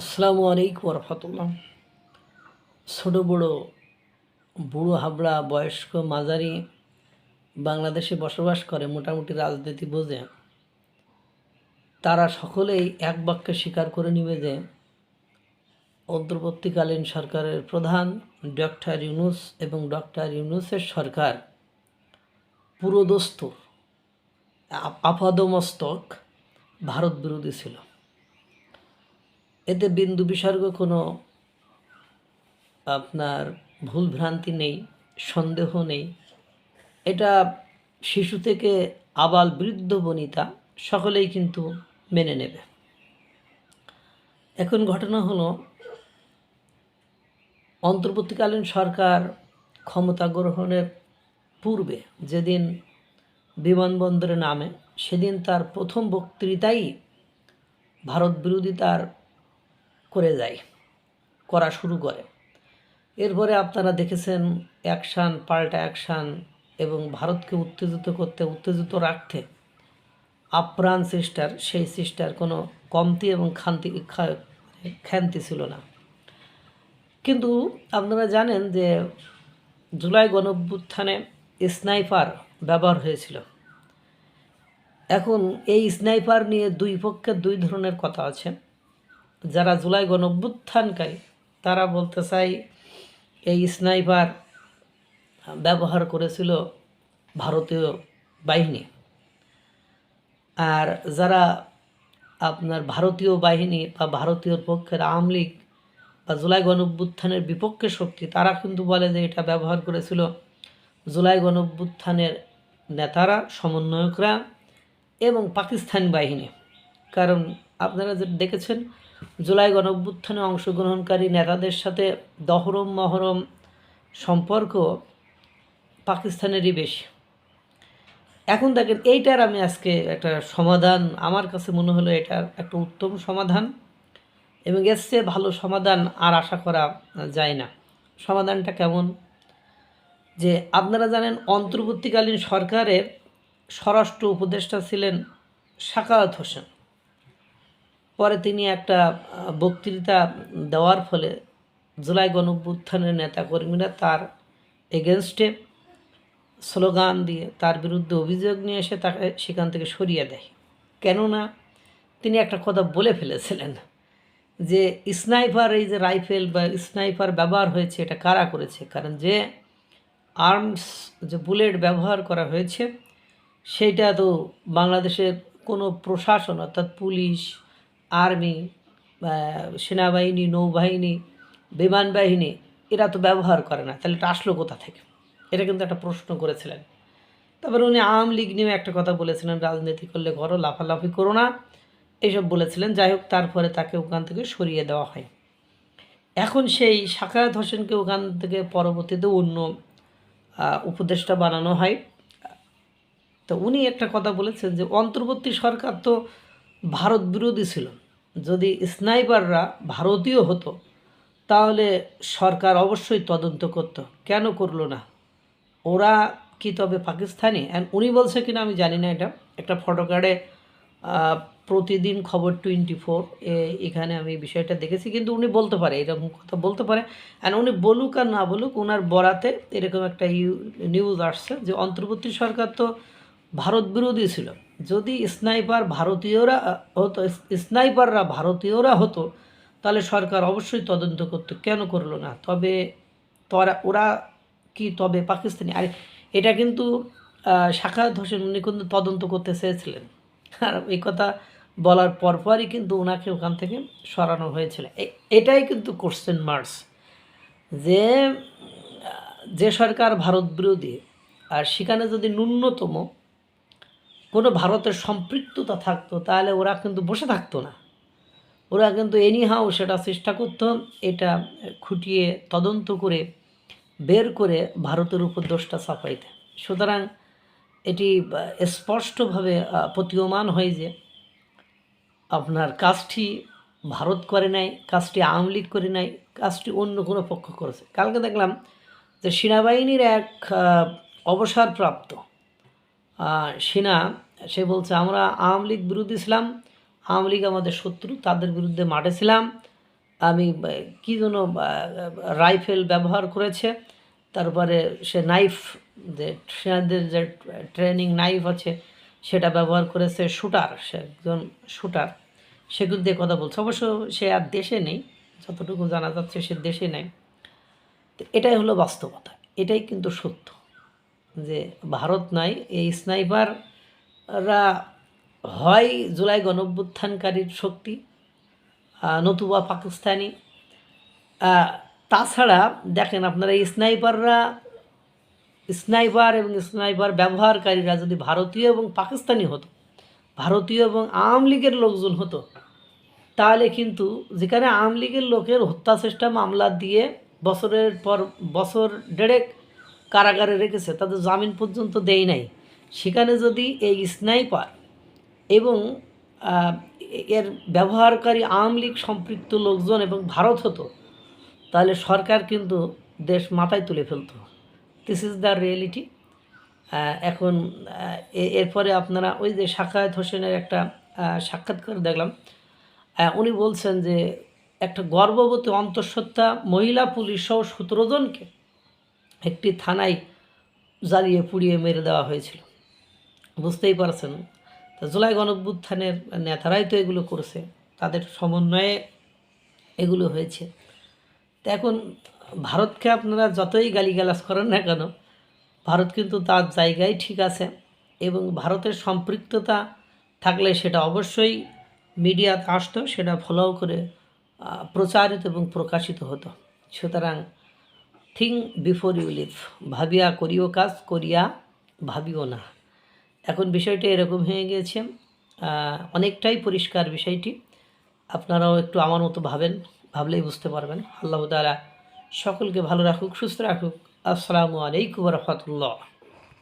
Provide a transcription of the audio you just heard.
আসসালামু আলাইকুম রহমতুল্লাহ। ছোট বড়, বুড়ো হাবড়া, বয়স্ক মাঝারি বাংলাদেশে বসবাস করে, মোটামুটি রাজনীতি বোঝে, তারা সকলেই এক বাক্যে স্বীকার করে নিবে যে অন্তর্বর্তীকালীন সরকারের প্রধান ডক্টর ইউনূস এবং ডক্টর ইউনূসের সরকার পুরোদস্তুর আপাদমস্তক ভারত বিরোধী ছিল। এতে বিন্দু বিসর্গ কোনো আপনার ভুলভ্রান্তি নেই, সন্দেহ নেই। এটা শিশু থেকে আবাল বৃদ্ধ বনিতা সকলেই কিন্তু মেনে নেবে। এখন ঘটনা হলো, অন্তর্বর্তীকালীন সরকার ক্ষমতা গ্রহণের পূর্বে যেদিন বিমানবন্দরে নামে, সেদিন তার প্রথম বক্তৃতাই ভারত বিরোধিতার করা শুরু করে। এরপরে আপনারা দেখেছেন অ্যাকশান পাল্টা অ্যাকশান, এবং ভারতকে উত্তেজিত রাখতে আপ্রাণ চেষ্টার, সেই চেষ্টার কোনো কমতি এবং ক্ষান্তি ছিল না। কিন্তু আপনারা জানেন যে জুলাই গণঅভ্যুত্থানে স্নাইপার ব্যবহার হয়েছিল। এখন এই স্নাইপার নিয়ে দুই পক্ষের দুই ধরনের কথা আছে। যারা জুলাই গণঅভ্যুত্থানকারী তারা বলতে চায় এই স্নাইপার ব্যবহার করেছিল ভারতীয় বাহিনী, আর যারা আপনার ভারতীয় বাহিনী বা ভারতীয় পক্ষের আওয়ামী লীগ বা জুলাই গণঅভ্যুত্থানের বিপক্ষে শক্তি, তারা কিন্তু বলে যে এটা ব্যবহার করেছিল জুলাই গণঅভ্যুত্থানের নেতারা, সমন্বয়করা এবং পাকিস্তানি বাহিনী। কারণ আপনারা যে দেখেছেন, জুলাই গণঅভ্যুত্থানে অংশগ্রহণকারী নেতাদের সাথে দহরম মহরম সম্পর্ক পাকিস্তানেরই বেশি। এখন দেখেন, এইটার আমি আজকে একটা সমাধান, আমার কাছে মনে হলো এটার একটা উত্তম সমাধান, এবং এর চেয়ে ভালো সমাধান আর আশা করা যায় না। সমাধানটা কেমন? যে আপনারা জানেন, অন্তর্বর্তীকালীন সরকারের স্বরাষ্ট্র উপদেষ্টা ছিলেন সাখাওয়াত হোসেন। পরে তিনি একটা বক্তৃতা দেওয়ার ফলে জুলাই গণঅভ্যুত্থানের নেতাকর্মীরা তার এগেনস্টে স্লোগান দিয়ে তার বিরুদ্ধে অভিযোগ নিয়ে এসে তাকে সেখান থেকে সরিয়ে দেয়। কেননা তিনি একটা কথা বলে ফেলেছিলেন যে স্নাইপার, এই যে রাইফেল বা স্নাইপার ব্যবহার হয়েছে, এটা কারা করেছে? কারণ যে আর্মস, যে বুলেট ব্যবহার করা হয়েছে, সেইটা তো বাংলাদেশের কোনো প্রশাসন, অর্থাৎ পুলিশ, আর্মি, সেনাবাহিনী, নৌবাহিনী, বিমান বাহিনী, এরা তো ব্যবহার করে না। তাহলে এটা আসলো কোথা থেকে? এটা কিন্তু একটা প্রশ্ন করেছিলেন। তারপরে উনি আওয়ামী লীগ নিয়ে একটা কথা বলেছিলেন, রাজনীতি করলে ঘরো, লাফালাফি করো না, এইসব বলেছিলেন। যাই হোক, তারপরে তাকে ওখান থেকে সরিয়ে দেওয়া হয়। এখন সেই সাখাওয়াত হোসেনকে ওখান থেকে পরবর্তীতে অন্য উপদেষ্টা বানানো হয়। তো উনি একটা কথা বলেছেন যে অন্তর্বর্তী সরকার তো ভারত বিরোধী ছিল, যদি স্নাইপাররা ভারতীয় হতো তাহলে সরকার অবশ্যই তদন্ত করত, কেন করলো না? ওরা কি তবে পাকিস্তানি? অ্যান্ড উনি বলছে কিনা আমি জানি না, এটা একটা ফটো কার্ডে প্রতিদিন খবর 24 এখানে আমি বিষয়টা দেখেছি। কিন্তু উনি বলতে পারে, এরকম কথা বলতে পারে। অ্যান্ড উনি বলুক আর না বলুক, ওনার বরাতে এরকম একটা নিউজ আসছে যে অন্তর্বর্তী সরকার তো ভারত বিরোধী ছিল, যদি স্নাইপাররা ভারতীয়রা হতো তাহলে সরকার অবশ্যই তদন্ত করতো, কেন করলো না? তবে ওরা কি তবে পাকিস্তানি? আর এটা কিন্তু সাখাওয়াত হোসেন, উনি কিন্তু তদন্ত করতে চেয়েছিলেন, আর এই কথা বলার পরপরই কিন্তু ওনাকে ওখান থেকে সরানো হয়েছিল। এটাই কিন্তু কোশ্চেন মার্কস, যে সরকার ভারত বিরোধী, আর সেখানে যদি ন্যূনতম কোনো ভারতের সম্পৃক্ততা থাকতো তাহলে ওরা কিন্তু বসে থাকতো না। ওরা কিন্তু এনিহাও সেটা চেষ্টা করতো, এটা খুঁটিয়ে তদন্ত করে বের করে ভারতের উপর দোষটা চাপাইতে। সুতরাং এটি স্পষ্টভাবে প্রতীয়মান হয় যে আপনার কাজটি ভারত করে নাই, কাজটি আওয়ামী লীগ করে নাই, কাজটি অন্য কোনো পক্ষ করেছে। কালকে দেখলাম যে সেনাবাহিনীর এক অবসরপ্রাপ্ত সেনা, সে বলছে আমরা আওয়ামী লীগ বিরোধী ছিলাম, আওয়ামী লীগ আমাদের শত্রু, তাদের বিরুদ্ধে মাঠে ছিলাম, আমি কী যেন রাইফেল ব্যবহার করেছে, তারপরে সে নাইফ, যে সেনাদের যে ট্রেনিং নাইফ আছে সেটা ব্যবহার করেছে, শুটার, সে একজন শুটার, সেগুলো দিয়ে কথা বলছে। অবশ্য সে আর দেশে নেই, যতটুকু জানা যাচ্ছে সে দেশে নেই। তো এটাই হলো বাস্তবতা, এটাই কিন্তু সত্য যে ভারত নাই, এই স্নাইপাররা হয় জুলাই গণঅভ্যুত্থানকারীর শক্তি, নতুবা পাকিস্তানি। তাছাড়া দেখেন আপনারা, এই স্নাইপার এবং স্নাইপার ব্যবহারকারীরা যদি ভারতীয় এবং পাকিস্তানি হতো, ভারতীয় এবং আওয়ামী লীগের লোকজন হতো, তাহলে কিন্তু যেখানে আওয়ামী লীগের লোকের হত্যা চেষ্টা মামলা দিয়ে বছরের পর বছর দেড়েক কারাগারে রেখেছে, তাদের জামিন পর্যন্ত দেয় নাই, সেখানে যদি এই স্নাইপার এবং এর ব্যবহারকারী আওয়ামী লীগ সম্পৃক্ত লোকজন এবং ভারত হতো, তাহলে সরকার কিন্তু দেশ মাথায় তুলে ফেলতো। This is the reality. এখন এরপরে আপনারা ওই যে সাখাওয়াত হোসেনের একটা সাক্ষাৎকার দেখলাম, উনি বলছেন যে একটা গর্ভবতী অন্তঃসত্ত্বা মহিলা পুলিশ সহ 17 জনকে একটি থানায় জ্বালিয়ে পুড়িয়ে মেরে দেওয়া হয়েছিল। বুঝতেই পারছেন, তো জুলাই গণঅভ্যুত্থানের নেতারাই তো এগুলো করেছে, তাদের সমন্বয়ে এগুলো হয়েছে। তো এখন ভারতকে আপনারা যতই গালিগালাজ করেন না কেন, ভারত কিন্তু তার জায়গায় ঠিক আছে, এবং ভারতের সম্পৃক্ততা থাকলে সেটা অবশ্যই মিডিয়াতে আসতো, সেটা ফলো করে প্রচারিত এবং প্রকাশিত হতো। সুতরাং থিঙ্ক বিফোর ইউ লিভ, ভাবিয়া করিও কাজ, করিয়া ভাবিও না। এখন বিষয়টা এরকম হয়ে গিয়েছে, অনেকটাই পরিষ্কার বিষয়টি। আপনারাও একটু আমার মতো ভাবেন, ভাবলেই বুঝতে পারবেন। আল্লাহ তাআলা সকলকে ভালো রাখুক, সুস্থ রাখুক। আসসালামু আলাইকুম ওয়া রাহমাতুল্লাহ।